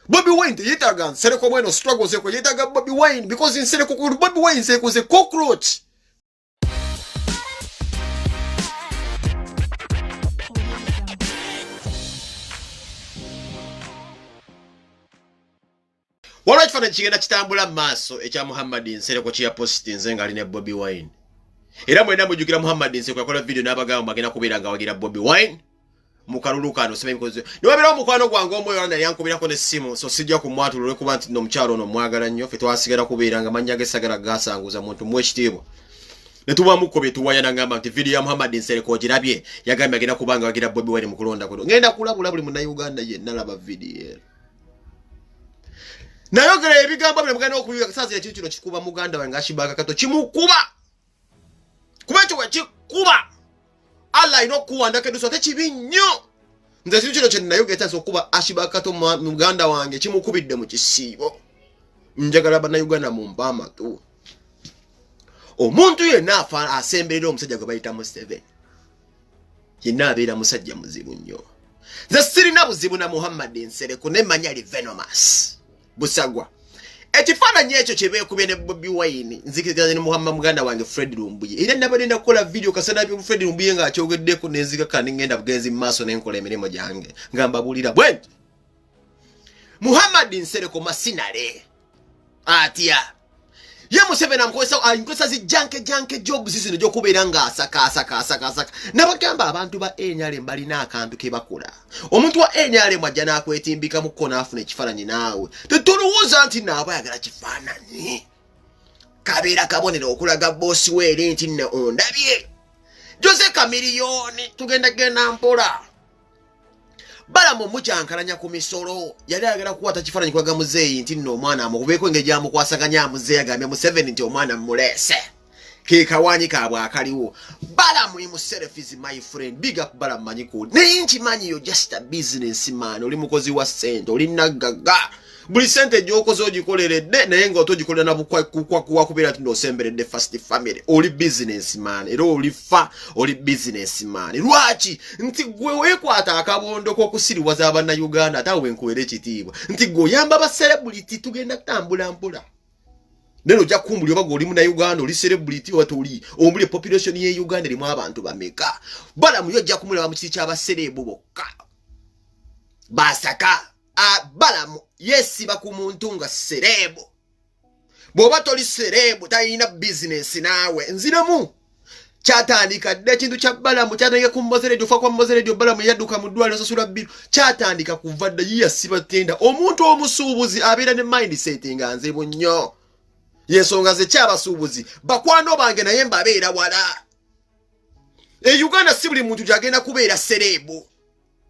Bobby Wine yitaga Nsereko Bueno struggles eko yitaga Bobby Wine because Nsereko ku Bobby Wine Nsereko ze cockroach. Wala chifana chigenda kitambula maso echa Muhammad Nsereko chia post nzenga aline Bobby Wine. Era mwenda mujukira Muhammad Nsereko yakola video n'abagamba bagenda kubeera nga wagira Bobby Wine. Mukalulukano sebe mikoze niwabira omukwano gwange omwe yonna yankubirako ne simu so sijja kumwatulule kuba nti no mchalo no mwagala nnyo fe twasigala kubeera nga manya gesagala gasanguza muntu mwekitiibwa ne tuba mukobye tuwaya nangamba nti video ya Muhammad Nsereko girabye yagambye agenda kubanga wagira Bobby Wine mukulonda ko ngenda kulabula buli munna Uganda ye nalaba video nayogera ebigambo bino muganda okuyuka sasa ekyo kino kikuba muganda wange ashibaka kato kimukuba kuba cyo kikuba Allah inokuwanda keduso tekibinyo nze kino kye nayogeta sokuba ashibaka to muganda wange kimukubidde mu kisibo njagala bana Uganda mu mpama tu omuntu yenna afa asemberera omusajja gwe bayita Museveni yenna abeera musajja muzibu nnyo nze sirina buzibu na Muhammad Nsereko ne manyali venomous busagwa ekifaananyi ekyo kye beekubye ne Bobby Wine nzikiriza ne Muhammad muganda wange Fred Lumbuye era nabadde kukola video kasana byo Fred Lumbuye nga akyogeddeko nenzika kandi ngenda bugenzi maaso nenkola emirimo gyange ngamba bulira bwenti Muhammad Nsereko masinale atya ye Museveni amkozesa janke job zino gyo kubeera nga asaka nabagamba abantu ba enyale mbalina akantu ke bakola omuntu wa enyale mwajja nakwetimbika mu kona afune ekifaananyi naawe tetuluwuza nti naabo ayagala kifaananyi kabeera kabonero okulaga bossi weeri nti nne ondabye Jose Kamiliyoni tugenda mpola Balamu mujankalanya ku misolo yali agala kuwata kifaananyi kwaga muzeeyi nti nno omwana amukubeeko engeri gyamukwasaganya muzeeyi agambye Museveni nti omwana mmuleese ke kawanyi kaabwe akaliwo Balamu himself is my friend big up Balamu manyiko naye nkimanyi yo just a business man oli mukozi wa ssente oli naggaga buli sente gy'okoze ogikoleredde naye nga otogikolera na kubeera nti n'osemberedde first family oli business man era oli business man lwaki nti gwe weekwata akabondo k'okusiriwaza abannayuganda ate awe nkuwera ekitiibwa nti gwe oyamba ba celebrity tugenda kutambula mpola neno ojja kukumbula oba gwe oli munnayuganda oli celebrity oba toli ombuli population ye Uganda erimu abantu bameka Balamu yo ojja kumulaba mu kiti ky'abaserebu bokka basaka Balamu yesiba ku muntu nga serebo bw'oba toli serebo talina business naawe nziramu kyatandika dde ekintu kya Balamu kyatandika ku Mboze Radio fa kwa Mboze Radio Balamu yadduka mu ddwaliro sasula bbiru kyatandika kuva dda yasiba tenda omuntu omusuubuzi abeera ne mindset nga nze bunnyo yensonga ze kyabasuubuzi bakwano bange naye mbabeera wala Uganda si buli muntu gyagenda kubeera serebo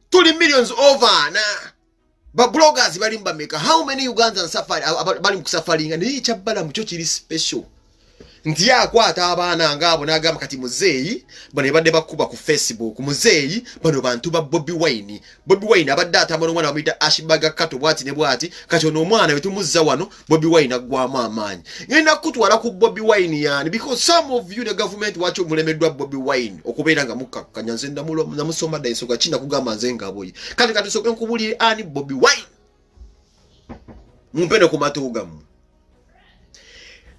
tuli millions over na ba bloggers bali mbameka how many Ugandans bali mukusafaringa naye kya Balamu kyo kiri special nti akwata abaana ngabo n'agamba kati muzeeyi bano badde bakuba ku Facebook muzeeyi bano bantu ba Bobby Wine abadde atambula omwana bamuyita Ashibaga Kato bwati ne bwati kati ono omwana we tumuzza wano Bobby Wine aggwamu amaanyi ngenda kutwala ku Bobby Wine yani because some of you the government wacho mulemeddwa Bobby Wine okubeera nga mukakkanya nze namusoma dda ensonga kinda kugamba nze ngaboyi kati soke nkubulire ani Bobby Wine mumpende ku matuugamu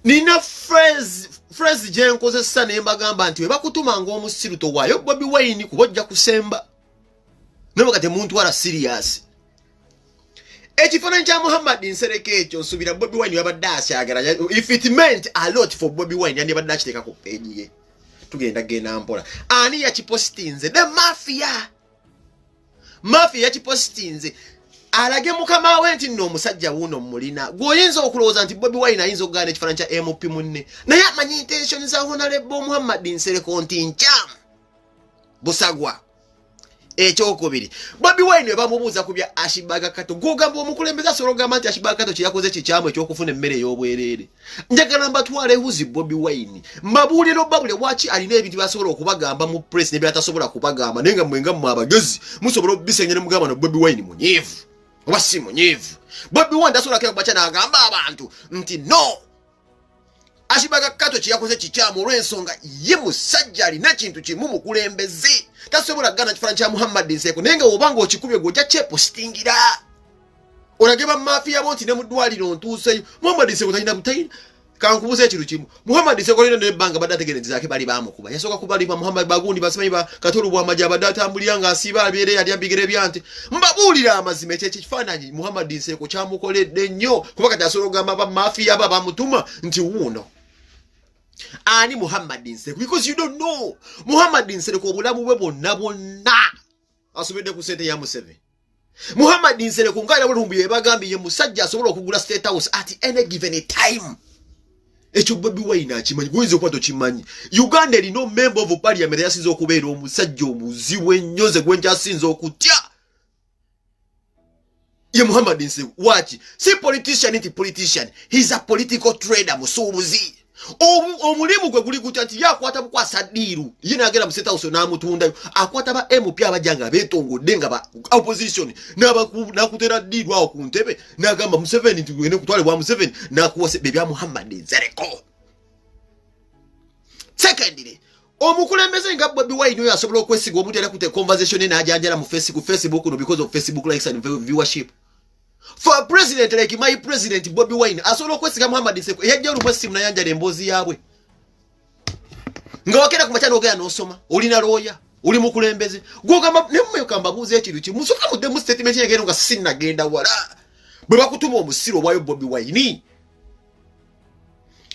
nina phrase je nkozesa ne mbagamba nti we bakutuma ng'omusiru towaayo Bobby Wine kubojja kusemba nabo kati muntu wala serious ekifaananyi kya Muhammad Nsereko ekyo nsubira Bobby Wine yabadde akyagala if it meant a lot for Bobby Wine yandibadde akiteeka ku page ye tugenda mpola ani yakipostinze the mafia yakipostinze alage mukama we nti nno omusajja wuno mulina gwoyinza okulowooza nti Bobby Wine ayinza okugaana ekifaananyi kya MP munne naye amanyi intention za Honorable Muhammad Nsereko nti nkyamu busagwa ekyokubiri Bobby Wine bamubuuza ku bya Ashibaga Kato gogamba omukulembeze asobola okugamba nti Ashibaga Kato kyeyakoze kikyamu ekyokufuna emmere ey'obwereere njagala mbatwala ehuzi Bobby Wine mbabuulira babule waki alina ebintu byasobola okubagamba mu press ne byatasobola kubagamba naye nga mwenga mmwe abagezi musobola okubisenya ne mugamba no Bobby Wine munyiivu oba si munyiivu Bobby Wine tasobola kera kubaca n'agamba abantu nti no Ashibaga Kato kyeyakoze kikyamu olw'ensonga ye musajja alina kintu kimu mukulembeze tasobola gana kifaananyi kya Muhammad Nsereko naye nga obanga okikubye gw'ojja kyepostingira Orageba mafia bonti ne mudwaliro ntuse Muhammad Nseko talina butayina kankubuza ekiru kimu Muhammad Nseko lino ne banga badate gereza zake bali bamukuba yasoka kubalima Muhammad Bagundi basimanyi ba katolu bwa maja badata ambuliyanga asiba abere yali ambigere byante mbabulira amazime eche kifananyi Muhammad Nseko kyamukoledde nnyo kuba kati asologa mafia baba mutuma nti wuno ani Muhammad Nseko because you don't know Muhammad Nseko obulamu bwe bonna asubedde ku sente ya Museveni Muhammad Nseko ngala bulumbiye bagambiye musajja asobola okugula State House at any given time echo Bobi Wine akimanyi gwenze kwato kimanyi Uganda erino member of parliament yasinze okubeera omusajja omuzibu ennyoze gwenja asinze okutya ye Muhammad Nseko wachi si politician nti politician he's a political trader musubuzi omulimu gwe guli gutya nti yakwata bukwasa diru yina agera mu State House n'amutunda akwata ba MP abajanga betongodde nga ba opposition nakutera diru awo ku ntebe n'agamba Museveni nti gwene kutwale bwa Museveni nakuwase bebya Muhammad Nseko. Secondly omukulembeze nga Bobi Wine oyo asobola okwesiga omuntu yali kute conversation n'ajanjala mu Facebook no because of Facebook likes and viewership. For a president like my president Bobi Wine asobola okwesiga Muhammad Nseko yajja olumu simu nayanjala emboozi yaabwe nga wakera ku machano ogera n'osoma olina lawyer oli mukulembeze gwogamba nemwe kamba buuza ekiru ki musoka mudde mu statement yagenda nga sinna genda wala bwe bakutuma omusiro bwayo Bobi Wine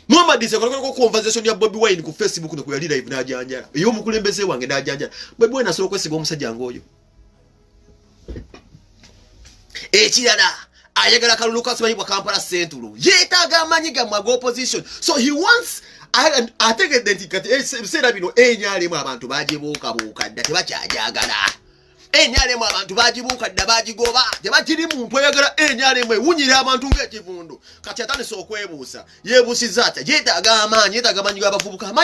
Muhammad Nseko ko conversation ya Bobi Wine ku Facebook no ku yali live n'ajanjala iyo mukulembeze wange n'ajanjala Bobi Wine asobola okwesiga omusajja ngoyo ekirala ayagala kalulu kasimanyi bwa Kampala Central yetaaga amanyi gamwaga opposition so he wants I think identity sera bino enyalemu abantu bajibuuka dda tebakyajagala enyalemu abantu bajibuuka dda bajigoba tebakiri muntu ayagala enyalemu ewunyira abantu ng'ekivundu kati atandise okwebuusa yeebuusiza ati yetaaga amanyi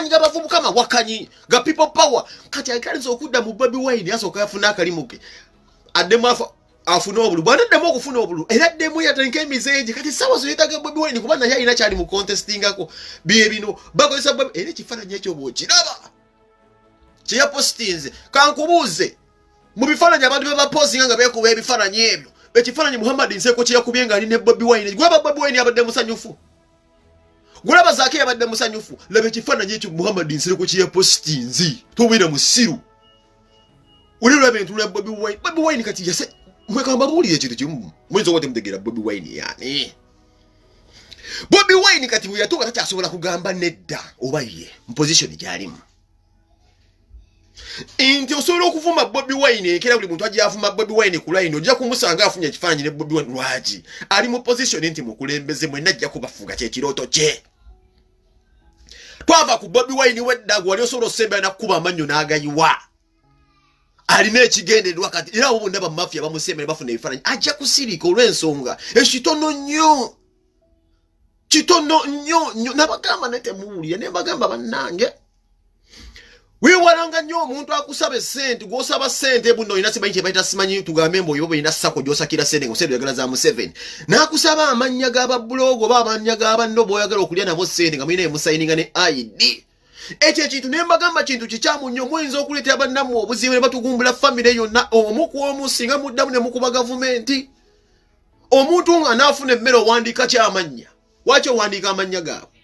g'abavubuka mawakanyi ga people power kati ayikalinza okudda mu Bobi Wine yasooka yafuna akalimuke addemu afuna obulu bwanaddemu okufuna obulu era ddemu yatandika emizenje kati sawa zoyetaga Bobi Wine kuba naye alina kyali mu contestingako bye bino bakozesa Bobi era ekifaananyi ekyo bw'okiraba kye yapostinze kankubuuze mu bifaananyi abantu bebapostinga nga beekuba ebifaananyi ebyo ekifaananyi Muhammad Nseko kye yakubye nga ali ne Bobi Wine gwaba Bobi Wine yabadde musanyufu gulaba Zaake yabadde musanyufu laba ekifaananyi ekyo Muhammad Nseko kye yapostinze tobeera musiru ulirwa bintu lwa Bobi Wine kati yase mwekamba buli ekintu kimu mwenzo wote mtegera Bobi Wine yani Bobi Wine kati yatuka takyasobola kugamba nedda oba ye position gyalimu inti osobola okuvuma Bobi Wine ekera buli muntu ajja avuma Bobi Wine ku line ojja kumusanga afunye ekifaananyi ne Bobi Wine lwaji ali mu position nti mukulembeze mwenna ajja kubafuga kye kiroto kye twava ku Bobi Wine wedda gwali osobola osemba na kuba amanyo n'agayiwa alina ekigendererwa kati era abo bonna mafia bamusemere bafuna ebifaananyi ajja kusirika olw'ensonga ekitono nnyo nabagamba naye temuwulira ne mbagamba bannange weewalanga nnyo omuntu akusaba essente gw'osaba ssente buno olina simanyi kye bayita simanyi tugambe mbu oyo boyina sako gy'osakira ssente ngaoseera oyagala za Museveni n'akusaba amannya g'ababulogo oba amannya g'abanno b'oyagala okulya nabo ssente nga mulina emusayininga ne ID ekyo ekintu ne mbagamba kintu kikyamu nnyo muyinza okuleetera bannammwe obuzibu ne batugumbula famire yonna omu ku omu singa muddamu ne mukuba gavumenti omuntu nga naafuna emmere owandiika kyamannya waki owandiika amannya gaabwe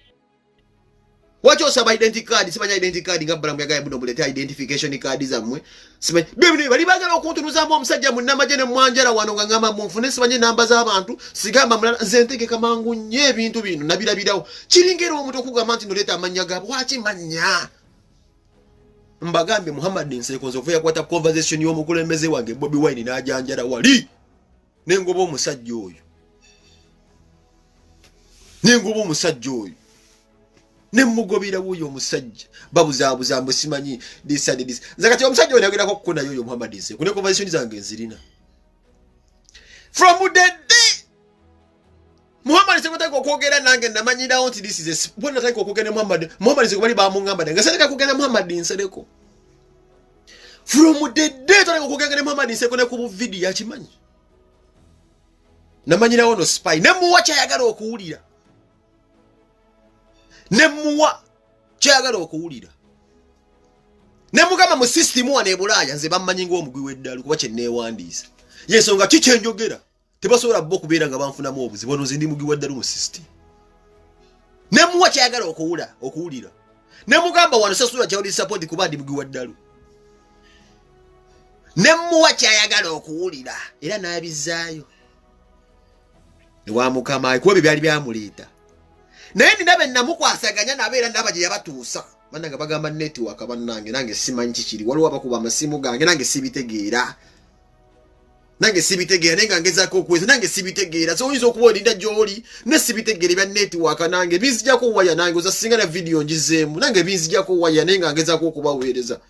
waki osaba identity card simanya identity card nga balamu yagaya buno bulete identification card zammwe simanyi bibino bali bagala okuntunuzaamu omusajja munnamagye ne mwanjala wano nga ngamba munfune simanye namba z'abantu sigamba mulala nze ntegeka mangu nnyo ebintu bino nabirabirawo kiringera omuntu okugamba nti noleeta amannya gaabwe waki mannya mbagambye Muhammad Nseko nze ofuya kwata conversation y'omukulembeze wange Bobi Wine n'ajanjala wali nengoba omusajja oyo nemugobira wuyo omusajja babuzaabuza mbu simanyi this and this zakati omusajja ono yagerako okukona yoyo Muhammad Nseko ne conversation zange nzirina from the day Muhammad Nseko tako okwogera nange namanyirawo nti this is a bona tako okwogera Muhammad Nseko bali bamungamba nga senteka kugenda Muhammad Nseko from the day tako okwogera Muhammad Nseko ne ku video yakimanyi namanyirawo no spy nemuwa kyayagala okuwulira nemuwa kyagala okuwulira nemugamba mu system wane Bulaaya nze bammanyi ng'omugwi w'eddalu kuba kye neewandiisa yensonga kikyenjogera tebasobola bo kubeera nga banfunamu obuzibu ono nze ndi mugiwa ddala mu system ne muwa kyayagala okuwulira ne mugamba wano sasula kyawuli support kuba ndi mugiwa ddala ne muwa kyayagala okuwulira era n'abizaayo wa mukama kuba byali byamuleeta naye ndinabe namukwasaganya nabeera ndaba gye yabatuusa bannanga bagamba network bannange nange simanyi kikiri waliwo abakuba amasimu gange nange sibitegeera nenga ngezaako okuweza nange sibitegeera so oyinza okuba olinda gy'oli ne sibitegeera bya network nange binzijjako waya nange oza singa na video ngizeemu nange binzijjako waya naye nga ngezaako okubaweereza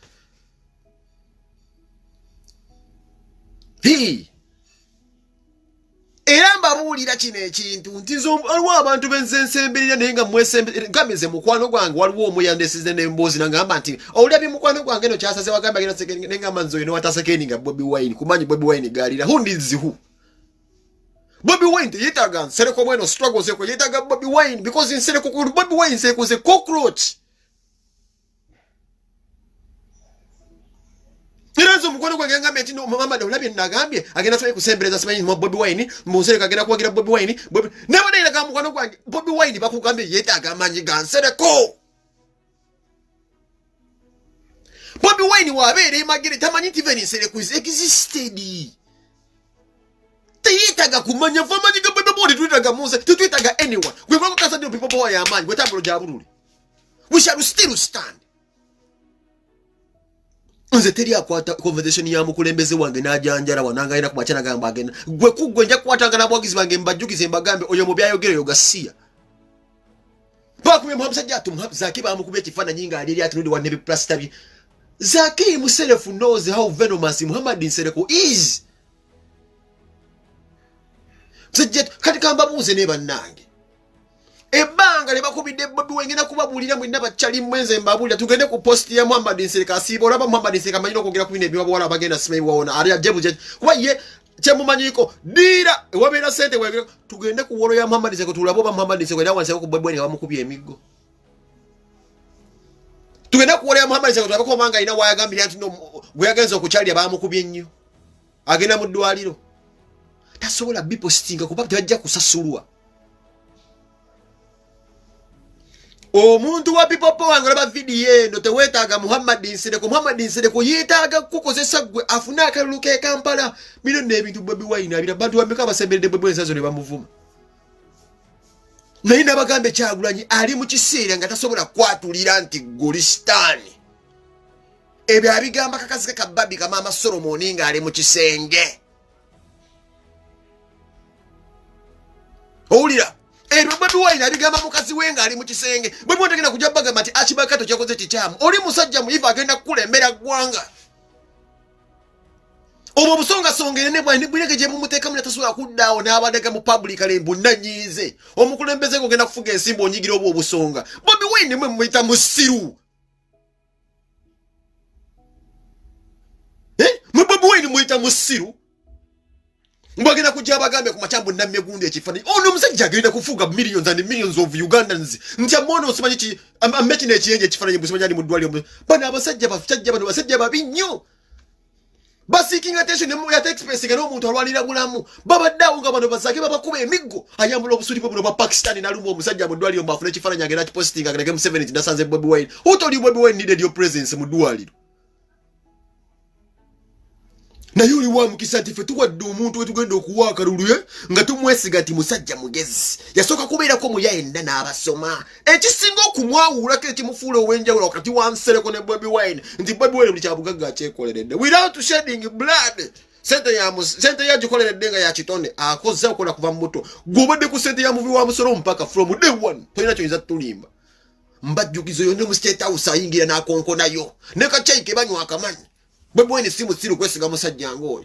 era mbabuulira kino ekintu nti waliwo abantu benze nsemberera naye nga mwesemberagameze mukwano gwange waliwo omuyandesize n'emboozi nangamba nti owulira mukwano gwange no kyasaze wagamba nengamba nze oyo newatasekeeni nga Bobi Wine kumanyi Bobi Wine gaalira who needs who Bobi Wine teyetaaga nsereko mweno struggles eko yetaaga Bobi Wine because nsereko Bobi Wine nsekoze cockroach Iranzo mukwano gwange ngambye nti Muhammad olabye nagambye agenda twaye kusembereza simanyi mu Bobi Wine musereka agenda kuwagira Bobi Wine nebona iraga mukwano gwange Bobi Wine bakugambye yetaaga amanyi gansereko Bobi Wine wabeere imagine tamanyi nti even nsereko is existed teyetaaga kumanya famanyi ga Bobi Wine twitaga Musa twitaga anyone gwe kwa kasa ndio people boy amanyi gwe tambulo jabulule we shall still stand nze teri akwata conversation ya mukulembeze wange najanjala wananga ina kumachana gamba agenda gwe kugwe nja kwatanga nabwagizi bange mbajukize mbagambe oyo mu byayogere yogasiya bakumye muhabusajja tumuhabu zaki bamukubye kifana nyinga aliri atunudi wa nebi plus tabi zaki himself knows how venomous Muhammad Nsereko is msajja kati kamba muze ne bannange ebanga le bakubidde Bobi Wine na kubabulira mwina bachali mwenze mbabulira tugende ku post ya Muhammad Nsereko asibo olaba Muhammad Nsereko amanyino okugera ku bine byo bwala bagenda simayi waona ali ajebu je kuba ye kyemumanyiko dira wabera sente wabera tugende ku wolo ya Muhammad Nsereko tulabo ba Muhammad Nsereko era wanse ku Bobi Wine bamukubye emigo tugende ku wolo ya Muhammad Nsereko tulabo ko manga ina wayagambira nti no gwe yagenza okukyali abamukubye nnyo agenda mu ddwaliro tasobola bipo stinga kuba tebajja kusasulwa omuntu wa people power ngolaba video eno tewetaaga Muhammad Nsereko yetaaga kukozesa gwe afuna akaluluka e Kampala bino n'ebintu Bobi Wine abira bantu bameka basemberede Bobi Wine sazo ne bamuvuma naye nabagambe Kyagulanyi ali mu kiseera nga tasobola kwatulira nti Golistani ebyo abigamba kakazika kababi kama Mama Solomon nga ali mu kisenge owulira Bobi Wine abigamba mukazi wenga ali mu kisenge bwe mwotagenda kujja bagamba ati akibakato kyakoze kikyamu oli musajja muyiva agenda kukulembera gwanga obo busonga songere ne bwani buleke je mumuteeka mu tasobola kuddaawo n'abadaga mu public alembu nanyize omukulembeze gogenda kufuga ensimbo onyigira obwo obusonga Bobi Wine mwe muyita musiru mwe Bobi Wine muyita musiru mbagenda kujja bagambe ku machambu namme gundi ekifani ono musajja agenda kufuga millions and millions of Ugandans ntya mono osimanyi ki ameki ne kiyenje ekifani musimanya ali mu ddwaliro bana abasajja bafujja bano basajja babinyo basiking attention ne mu ya express nga n'omuntu alwalira bulamu babaddawo nga bano basake babakuba emiggo ayambula obusuli bwe buno ba Pakistan nalumu omusajja mu ddwaliro mbafuna ekifani nyagera kipostinga nga game 70 ndasanze Bobi Wine who told you Bobi Wine needed your presence mu ddwaliro na yuli wa mukisa ati fe tuwadde omuntu we tugenda okuwa akalulu nga tumwesiga ati musajja mugezi yasoka kubeera ko muyaenda n'abasoma ekisinga okumwawulako ekimufuula ow'enjawulo wakati wa Nsereko ne Bobi Wine nti Bobi Wine buli kyabugagga akyekoleredde without shedding blood sente yagikoleredde nga yakitonde akoze okola kuva mu buto gw'obadde ku sente ya muvi wa musolo mpaka from day one tolina kyoyinza tulimba mbajjukizo yonna mu State House ayingira n'akonkonayo ne kakyayike banywa akamanyi Bobi Wine simu siru kwesiga musajja ngoyo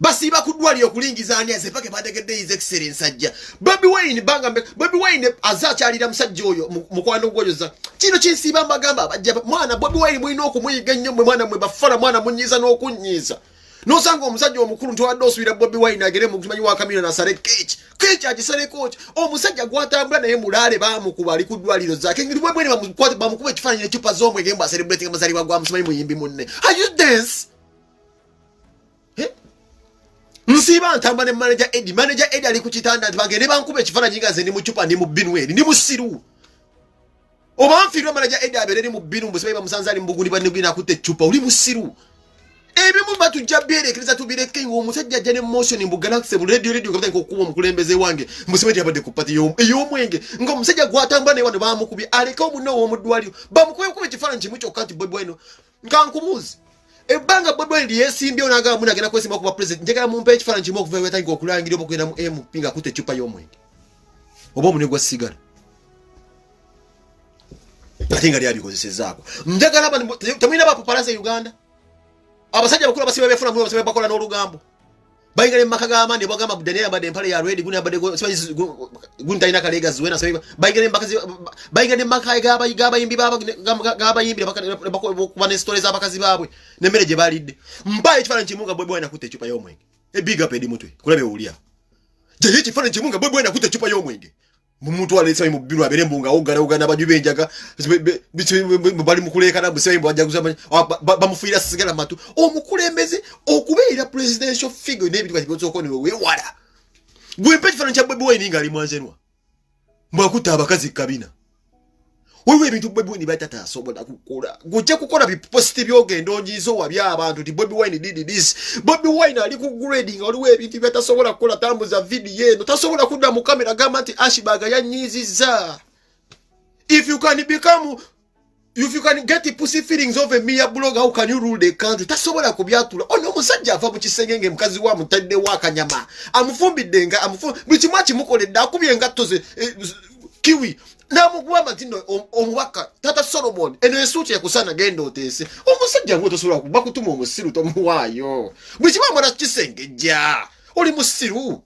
basiba kudwali okulingiza ani azepake badegedde his excellence ajja Bobi Wine bangambe Bobi Wine azakyalira musajja oyo mukwano gwoyoza kino kinsiba mbagamba bajja mwana Bobi Wine mwino okumuyiga nnyo mwe mwana mwe bafala mwana munyiza n'okunyiza nosanga omusajja omukulu ntiwadde osubira Bobi Wine agere mu kumanyi wa kamino na sare kechi agisare kochi omusajja gwatambula naye mulale bamukuba ali ku ddwaliro zake ngiri Bobi Wine bamukuba ekifaananyi n'ecupa z'omwenge mba celebrating amazaalibwa gwa musimanyi muyimbi munne are you dance Nsiba ntamba ne manager Eddie ali ku kitanda bagende bankube ekifaananyi nga ze ndi mu chupa ndi mu binu eri ndi musiru oba nfiirwa manager Eddie abere ndi mu binu mbusebe bamusanza ali mbugundi banigina akutte chupa uli musiru ebimu batujja byerekereza tubireke ng'omusajja ajja ne motion mu Galaxy mu radio kapita okukuba omukulembeze wange musebe yabadde ku pati ey'omwenge ng'omusajja gwatamba ne wano bamukubye aleka omunno w'omuddwaliro bamukubye kuba ekifaananyi kimu kyokka nti Bobi Wine nkankumuuzi ebbanga Bobi Wine lyesimbyewo n'agamba munno agenda kwesimba kuba president njagala mumpe ekifaananyi kimu okuva wetandika okulangira oba okugenda mu MP nga akutte ecupa y'omwenge oba omune gwa sigala ate nga lyabikozesezaako njagala temulina bapaparazzi e Uganda abasajja bakulu abasibe befuna mu abasibe bakola n'olugambo bayinga ne maka g'amaani bagamba Daniel abadde empale ya red guni abadde guntalina kaleega ziwena sabiba bayinga ne maka g'abayimbi g'abayimbi bakuba ne stories z'abakazi baabwe n'emmere gye balidde mbaye ekifaananyi kimu nga Bobi Wine akutte ecupa y'omwenge big up edi mutwe kulabe owulya gye ekifaananyi kimu nga Bobi Wine akutte ecupa y'omwenge mumuntu alesa mu biru abere mbunga ogana bajube enjaga bali mukulekana busewe bwajaguza bamufuira sigala matu omukulembeze okubeera presidential figure n'ebintu kati okone we wala gwe page fana cha Bobi Wine ngali mwanzenwa mbakuta abakazi kabina wewe ebintu Bobi Wine batata asobola kukola gujja kukola bi positive ogenda onjizo wabya abantu ti Bobi Wine did this Bobi Wine ali ku grading waliwo ebintu batasobola kukola tambuza video eno tasobola kudda mu kamera gamba nti Ashibaga yanyiziza if you can get the pussy feelings of a mere blogger how can you rule the country tasobola kubyatula ono musajja ava mu kisengenge mukazi wa mutadde wa kanyama amufumbidde nga bikimachi mukoledde akubye ngatoze kiwi namukuba matino omwaka tata Solomon eno esuuti yakusana gendo otese omusajja ngoto sobola kuba kutuma omusiru tomuwaayo bwe kiba mwana kisengejja oli musiru